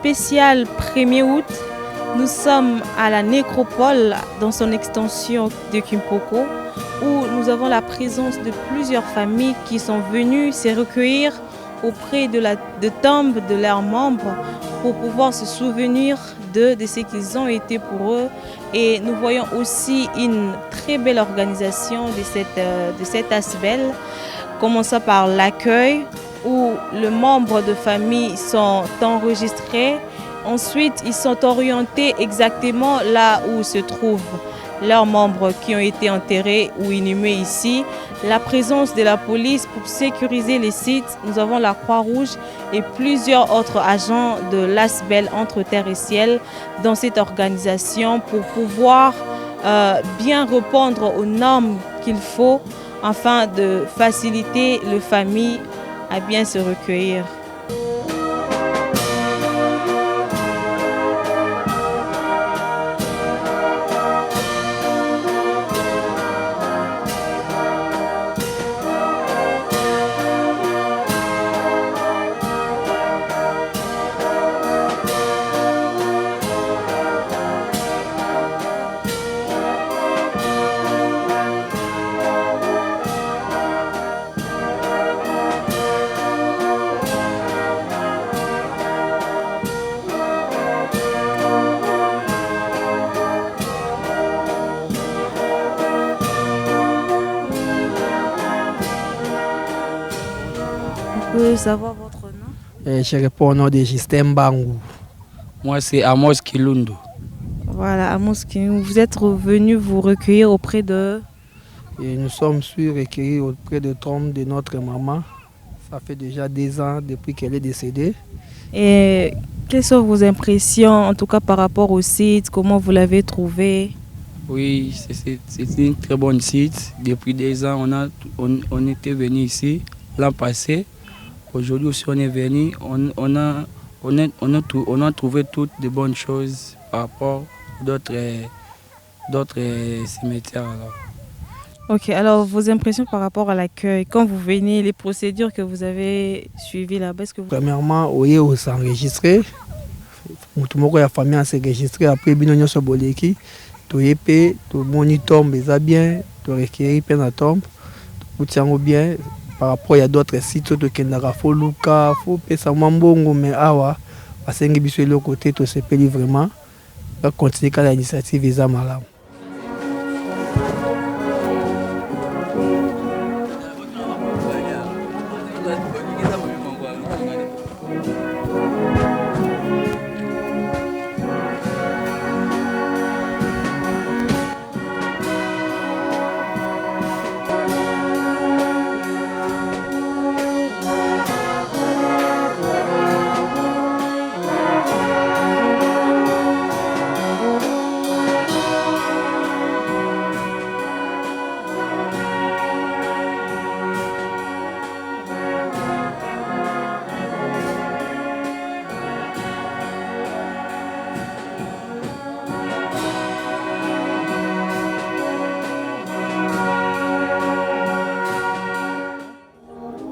spécial 1er août, nous sommes à la nécropole dans son extension de Kimpoko où nous avons la présence de plusieurs familles qui sont venues se recueillir auprès de tombes de leurs membres pour pouvoir se souvenir de ce qu'ils ont été pour eux. Et nous voyons aussi une très belle organisation de cette ASBEL, commençant par l'accueil où les membres de famille sont enregistrés. Ensuite, ils sont orientés exactement là où se trouvent leurs membres qui ont été enterrés ou inhumés ici. La présence de la police pour sécuriser les sites. Nous avons la Croix-Rouge et plusieurs autres agents de l'ASBEL entre terre et ciel dans cette organisation pour pouvoir bien répondre aux normes qu'il faut afin de faciliter les familles à bien se recueillir. Je peux savoir votre nom? Je réponds au nom de Justin Bangou. Moi, c'est Amos Kilundu. Voilà, Amos Kilundu. Vous êtes revenu vous recueillir auprès de... Et nous sommes recueillis auprès de tombe de notre maman. Ça fait déjà 2 ans depuis qu'elle est décédée. Et quelles sont vos impressions, en tout cas par rapport au site? Comment vous l'avez trouvé? Oui, c'est une très bonne site. Depuis 2 ans, on était venu ici l'an passé. Aujourd'hui aussi, on est venu. On a trouvé toutes de bonnes choses par rapport à d'autres cimetières. Alors. Ok, alors vos impressions par rapport à l'accueil, quand vous venez, les procédures que vous avez suivies là-bas, est-ce que vous... Premièrement, on s'est enregistré. Tout le monde a la famille s'est enregistré. Après, on s'est boleki. Tout le monde tombe, ça bien. Tout recueilli, la tombe. Tout tient bien. Par rapport à d'autres sites, il faut Luka, il faut Pesa Mambongo, mais awa, parce que sur le côté, tout se paye vraiment. On va continuer à l'initiative des Amalam.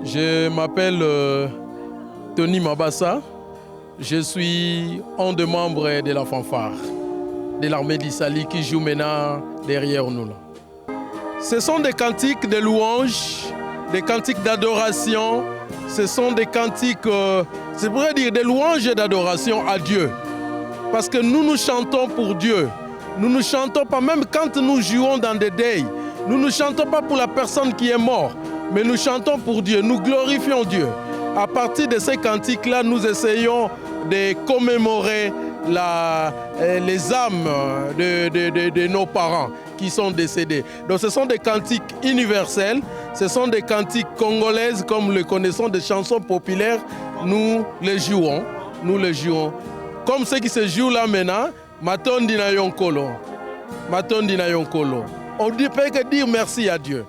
Je m'appelle Tony Mabassa. Je suis un des membres de la fanfare de l'armée d'Issali qui joue maintenant derrière nous. Là. Ce sont des cantiques de louanges, des cantiques d'adoration. Ce sont des cantiques, c'est vrai dire, des louanges et d'adoration à Dieu. Parce que nous chantons pour Dieu. Nous ne chantons pas, même quand nous jouons dans des deuils, nous ne chantons pas pour la personne qui est morte. Mais nous chantons pour Dieu, nous glorifions Dieu. À partir de ces cantiques-là, nous essayons de commémorer les âmes de nos parents qui sont décédés. Donc ce sont des cantiques universels, ce sont des cantiques congolaises, comme le connaissons des chansons populaires. Nous les jouons, Comme ceux qui se jouent là maintenant, Matondi na Yonkolo. Matondi na Yonkolo. On ne peut que dire merci à Dieu.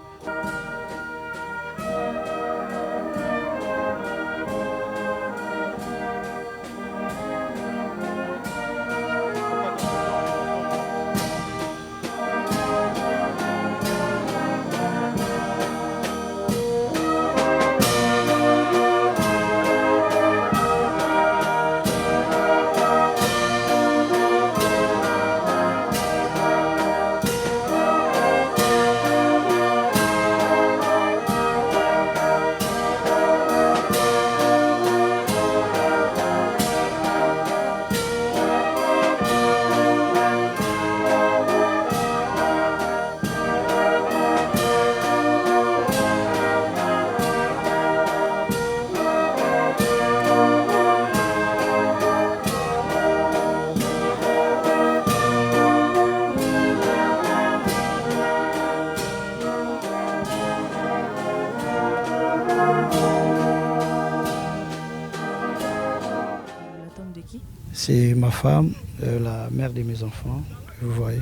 C'est ma femme, la mère de mes enfants, que vous voyez.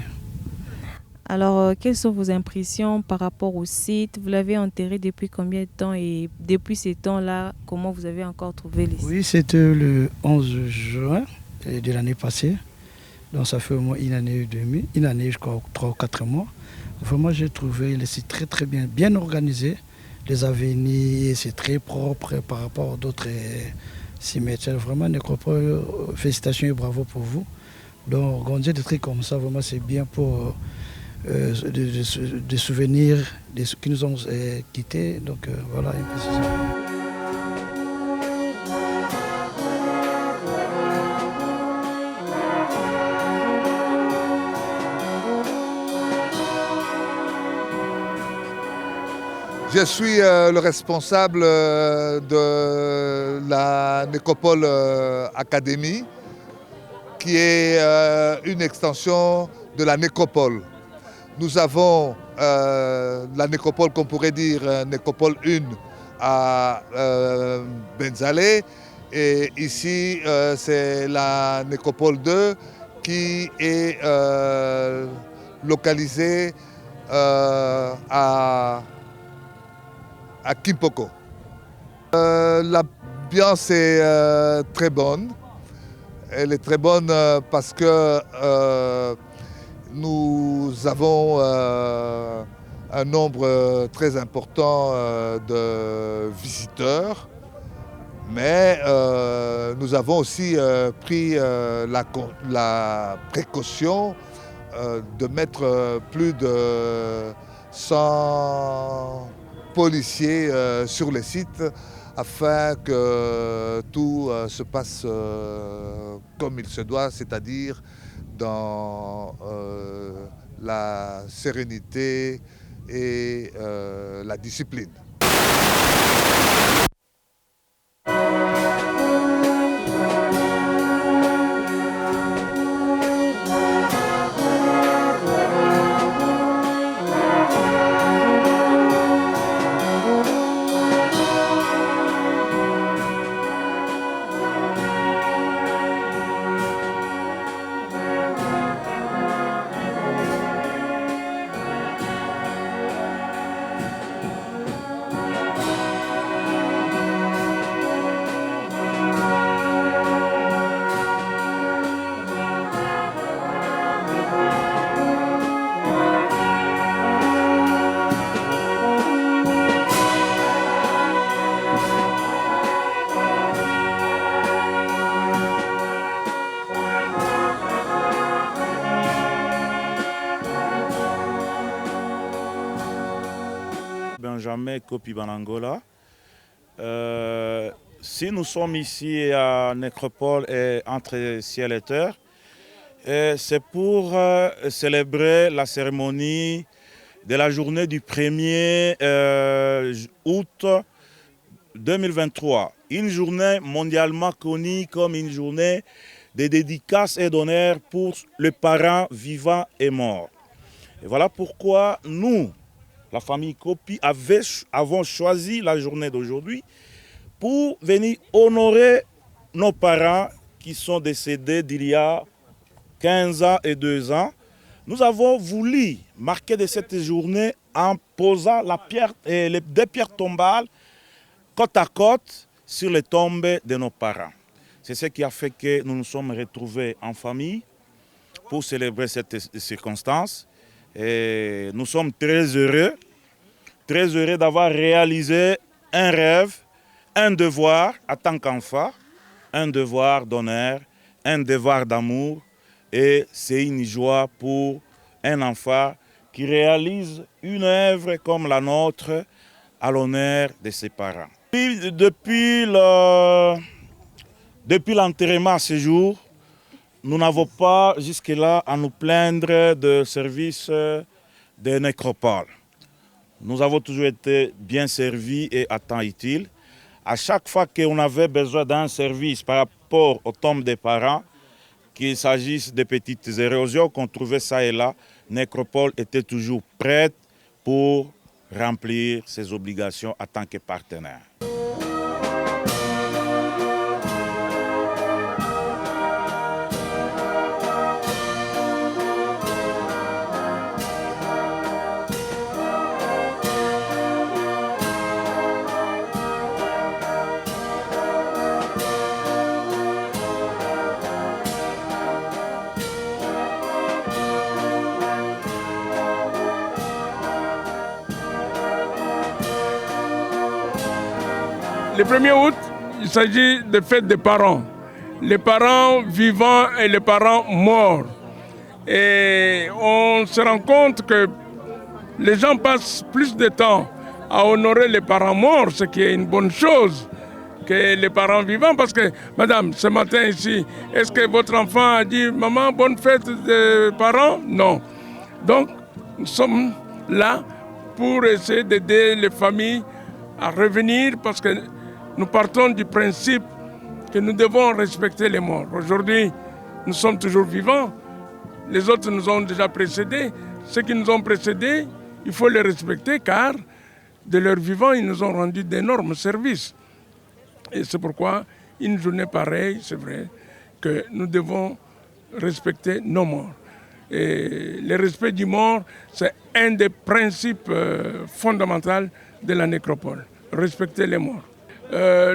Alors, quelles sont vos impressions par rapport au site? Vous l'avez enterré depuis combien de temps et depuis ces temps-là, comment vous avez encore trouvé les sites? Oui, c'était le 11 juin de l'année passée. Donc ça fait au moins une année et demie, une année, je crois, 3 ou 4 mois. Vraiment, j'ai trouvé le site très très bien organisé. Les avenirs, c'est très propre par rapport à d'autres cimetières. Vraiment, Nécropole, félicitations et bravo pour vous. Donc, organiser des trucs comme ça, vraiment, c'est bien pour des souvenirs de ceux qui nous ont quittés. Donc, voilà, un peu c'est ça. Je suis le responsable de la Nécropole Academy, qui est une extension de la Nécropole. Nous avons la Nécropole, qu'on pourrait dire Nécropole 1 à Benzalé, et ici c'est la Nécropole 2 qui est localisée à Kimpoko. L'ambiance est très bonne. Elle est très bonne parce que nous avons un nombre très important de visiteurs, mais nous avons aussi pris la précaution de mettre plus de 100 policiers sur les sites afin que tout se passe comme il se doit, c'est-à-dire dans la sérénité et la discipline. Benjamin Kopi Banangola. Si nous sommes ici à Nécropole et entre ciel et terre, c'est pour célébrer la cérémonie de la journée du 1er août 2023. Une journée mondialement connue comme une journée de dédicaces et d'honneur pour les parents vivants et morts. Et voilà pourquoi nous, la famille Kopi, avons choisi la journée d'aujourd'hui pour venir honorer nos parents qui sont décédés d'il y a 15 ans et 2 ans. Nous avons voulu marquer de cette journée en posant les 2 pierres tombales côte à côte sur les tombes de nos parents. C'est ce qui a fait que nous nous sommes retrouvés en famille pour célébrer cette circonstance. Et nous sommes très heureux d'avoir réalisé un rêve, un devoir en tant qu'enfant, un devoir d'honneur, un devoir d'amour. Et c'est une joie pour un enfant qui réalise une œuvre comme la nôtre à l'honneur de ses parents. Depuis l'enterrement à ce jour, nous n'avons pas jusque-là à nous plaindre de service de Nécropole. Nous avons toujours été bien servis et à temps utile. À chaque fois qu'on avait besoin d'un service par rapport aux tombes des parents, qu'il s'agisse de petites érosions qu'on trouvait ça et là, Nécropole était toujours prête pour remplir ses obligations en tant que partenaire. Le 1er août, il s'agit de fête des parents. Les parents vivants et les parents morts. Et on se rend compte que les gens passent plus de temps à honorer les parents morts, ce qui est une bonne chose, que les parents vivants. Parce que, madame, ce matin ici, est-ce que votre enfant a dit « Maman, bonne fête des parents ?» Non. Donc, nous sommes là pour essayer d'aider les familles à revenir parce que nous partons du principe que nous devons respecter les morts. Aujourd'hui, nous sommes toujours vivants. Les autres nous ont déjà précédés. Ceux qui nous ont précédés, il faut les respecter car de leur vivant, ils nous ont rendu d'énormes services. Et c'est pourquoi une journée pareille, c'est vrai, que nous devons respecter nos morts. Et le respect du mort, c'est un des principes fondamentaux de la nécropole. Respecter les morts.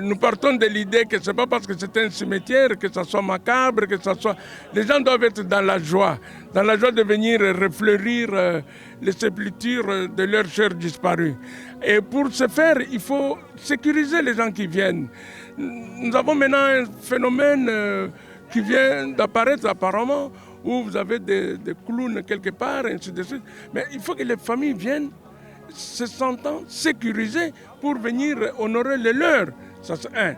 Nous partons de l'idée que ce n'est pas parce que c'est un cimetière, que ça soit macabre, que ça soit... Les gens doivent être dans la joie de venir refleurir les sépultures de leurs chers disparus. Et pour ce faire, il faut sécuriser les gens qui viennent. Nous avons maintenant un phénomène qui vient d'apparaître apparemment, où vous avez des clowns quelque part, et ainsi de suite. Mais il faut que les familles viennent se sentant sécurisées pour venir honorer les leurs. Ça, c'est un.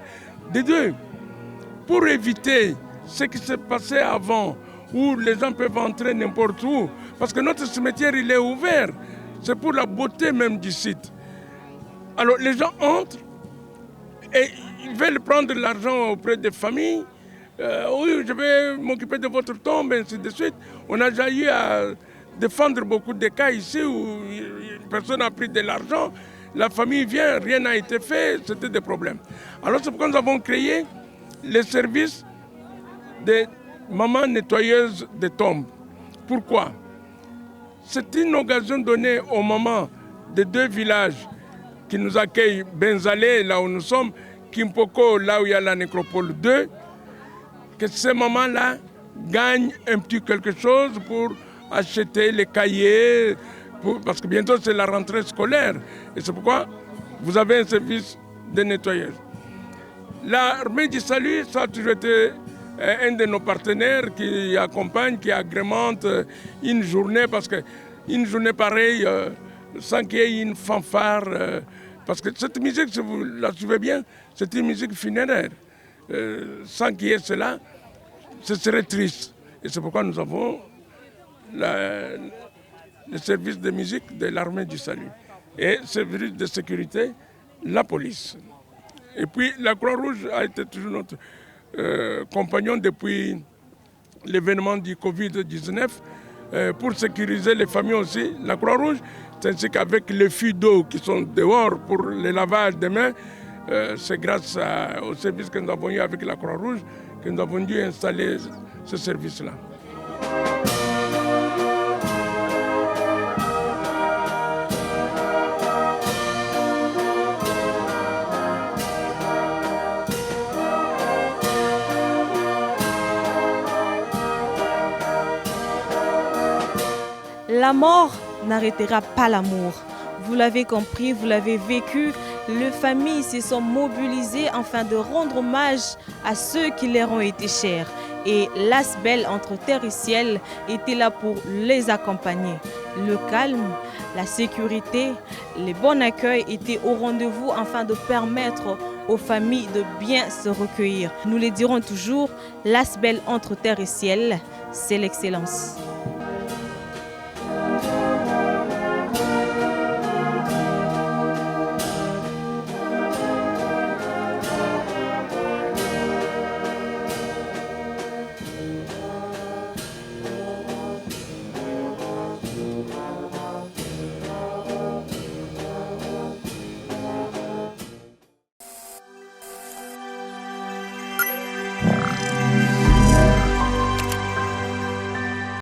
De deux, pour éviter ce qui s'est passé avant, où les gens peuvent entrer n'importe où, parce que notre cimetière, il est ouvert. C'est pour la beauté même du site. Alors, les gens entrent et ils veulent prendre l'argent auprès des familles. Oui, je vais m'occuper de votre tombe, et ainsi de suite. On a déjà eu à défendre beaucoup de cas ici où une personne a pris de l'argent, la famille vient, rien n'a été fait, c'était des problèmes. Alors c'est pourquoi nous avons créé le service des mamans nettoyeuses de tombes. Pourquoi? C'est une occasion donnée aux mamans de 2 villages qui nous accueillent, Benzalé, là où nous sommes, Kimpoko, là où il y a la nécropole 2, que ces mamans-là gagnent un petit quelque chose pour acheter les cahiers, parce que bientôt c'est la rentrée scolaire. Et c'est pourquoi vous avez un service de nettoyage. L'Armée du Salut, ça a toujours été un de nos partenaires qui accompagne, qui agrémente une journée, parce qu'une journée pareille, sans qu'il y ait une fanfare, parce que cette musique, si vous la suivez bien, c'est une musique funéraire. Sans qu'il y ait cela, ce serait triste. Et c'est pourquoi nous avons le service de musique de l'Armée du Salut. Et service de sécurité, la police. Et puis la Croix-Rouge a été toujours notre compagnon depuis l'événement du Covid-19. Pour sécuriser les familles aussi, la Croix-Rouge, c'est ainsi qu'avec les fûts d'eau qui sont dehors pour le lavage des mains, c'est grâce au service que nous avons eu avec la Croix-Rouge que nous avons dû installer ce service-là. La mort n'arrêtera pas l'amour. Vous l'avez compris, vous l'avez vécu. Les familles se sont mobilisées afin de rendre hommage à ceux qui leur ont été chers. Et l'Asbel entre terre et ciel était là pour les accompagner. Le calme, la sécurité, les bons accueils étaient au rendez-vous afin de permettre aux familles de bien se recueillir. Nous le dirons toujours, l'Asbel entre terre et ciel, c'est l'excellence.